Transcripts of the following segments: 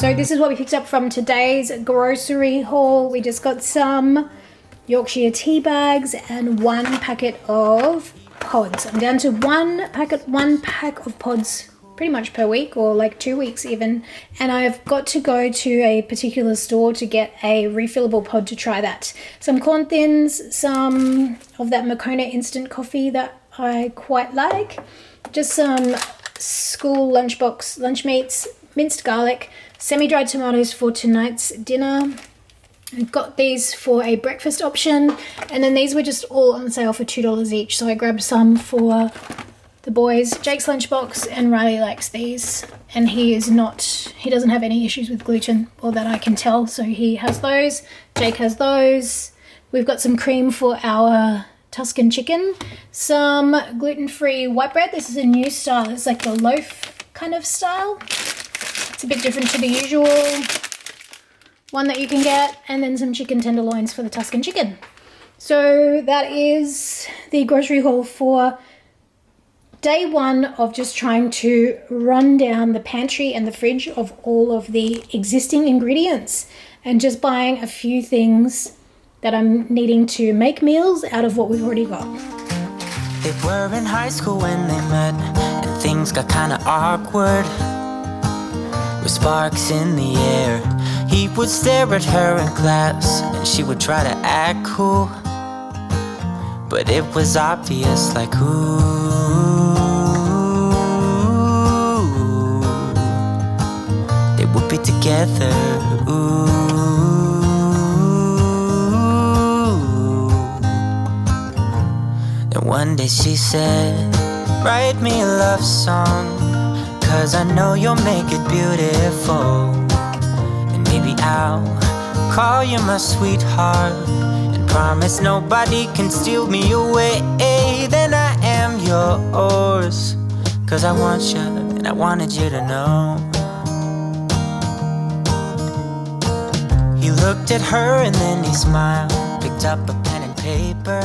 So this is what we picked up from today's grocery haul. We just got some Yorkshire tea bags and 1 packet of pods. I'm down to one pack of pods pretty much per week, or like 2 weeks even, and I've got to go to a particular store to get a refillable pod to try that. Some corn thins, some of that Moccona instant coffee that I quite like, just some school lunchbox lunch meats, minced garlic, semi-dried tomatoes for tonight's dinner. I've got these for a breakfast option, and then these were just all on sale for $2 each, so I grabbed some for the boys. Jake's lunchbox, and Riley likes these, and he doesn't have any issues with gluten, or that I can tell, so he has those. Jake has those. We've got some cream for our Tuscan chicken, some gluten-free white bread. This is a new style. It's like the loaf kind of style. It's a bit different to the usual one that you can get, and then some chicken tenderloins for the Tuscan chicken. So that is the grocery haul for day one of just trying to run down the pantry and the fridge of all of the existing ingredients and just buying a few things that I'm needing to make meals out of what we've already got. They were in high school when they met, and things got kinda awkward. With sparks in the air, he would stare at her in class, and she would try to act cool. But it was obvious, like, ooh, they would be together, ooh. Then one day she said, write me a love song, 'cause I know you'll make it beautiful. And maybe I'll call you my sweetheart, promise nobody can steal me away. Then I am yours, 'cause I want you and I wanted you to know. He looked at her and then he smiled, picked up a pen and paper.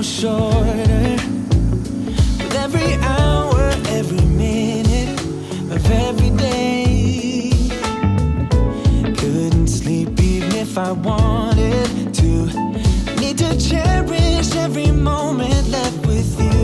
Shorter with every hour, every minute of every day. Couldn't sleep even if I wanted to. Need to cherish every moment left with you.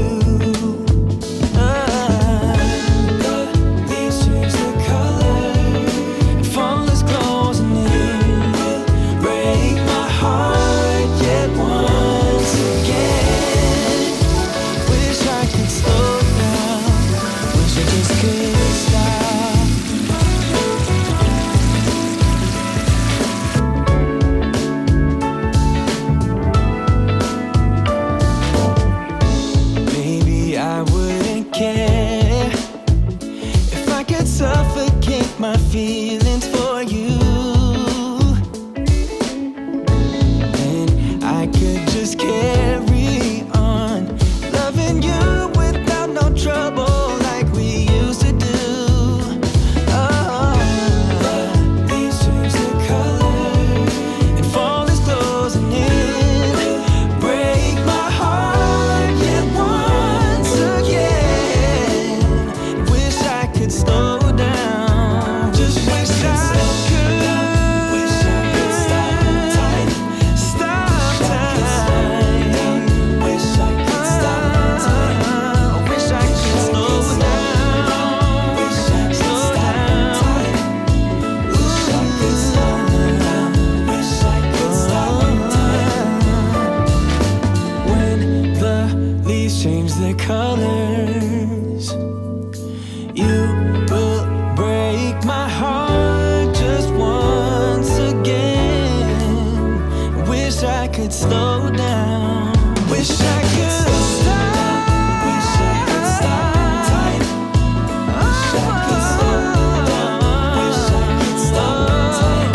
My feelings for you, and I could just carry on loving you without no trouble like we used to do. Oh, leaves change the color and fall is closing in. Break my heart yet once again. Wish I could slow down. Change the colors, you will break my heart just once again. Wish I could slow down. Wish I could stop. Wish I could stop. Wish I could slow down. Wish I could slow down.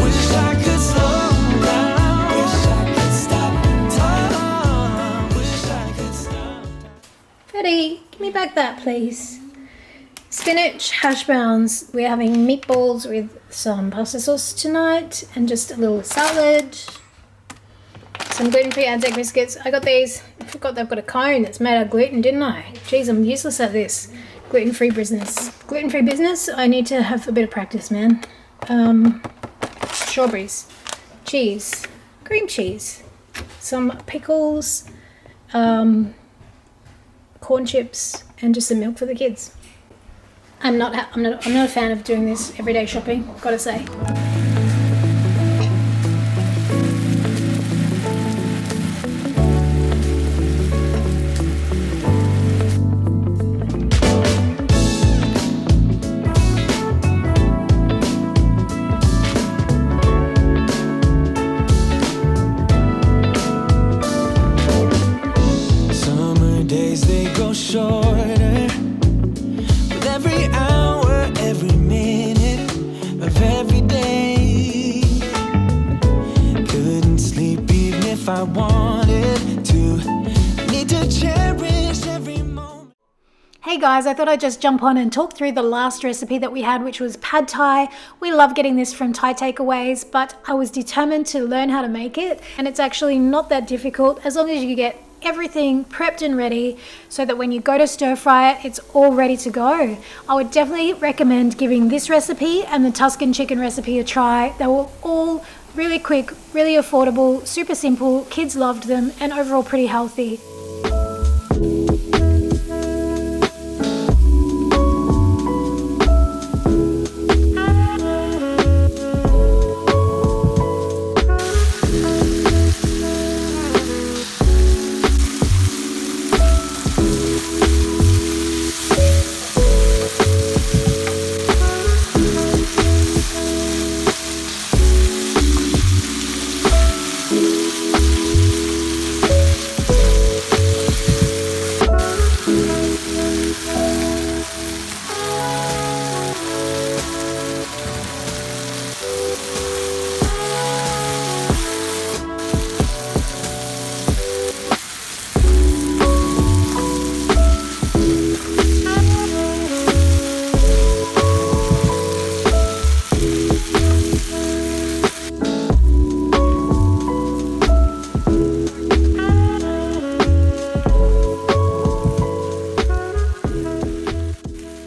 Wish I could slow down. Give me back that, please. Spinach hash browns. We're having meatballs with some pasta sauce tonight and just a little salad. Some gluten-free Anzac biscuits. I got these. I forgot they've got a cone that's made out of gluten, didn't I? Jeez, I'm useless at this. Gluten-free business. Gluten-free business, I need to have a bit of practice, man. Strawberries. Cheese. Cream cheese. Some pickles. Corn chips. And just some milk for the kids. I'm not a fan of doing this everyday shopping, gotta say. Summer days they go shorter. With every hour, every minute of every day. Couldn't sleep even if I wanted to. Need to cherish every moment. Hey guys, I thought I'd just jump on and talk through the last recipe that we had, which was pad thai. We love getting this from Thai takeaways, but I was determined to learn how to make it, and it's actually not that difficult as long as you get everything prepped and ready so that when you go to stir fry it, it's all ready to go. I would definitely recommend giving this recipe and the Tuscan chicken recipe a try. They were all really quick, really affordable, super simple, kids loved them, and overall pretty healthy.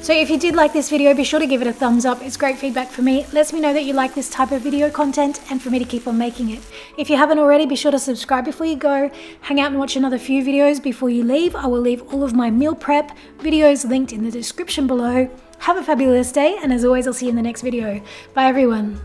So if you did like this video, be sure to give it a thumbs up. It's great feedback for me. It lets me know that you like this type of video content and for me to keep on making it. If you haven't already, be sure to subscribe before you go. Hang out and watch another few videos before you leave. I will leave all of my meal prep videos linked in the description below. Have a fabulous day, and as always, I'll see you in the next video. Bye everyone.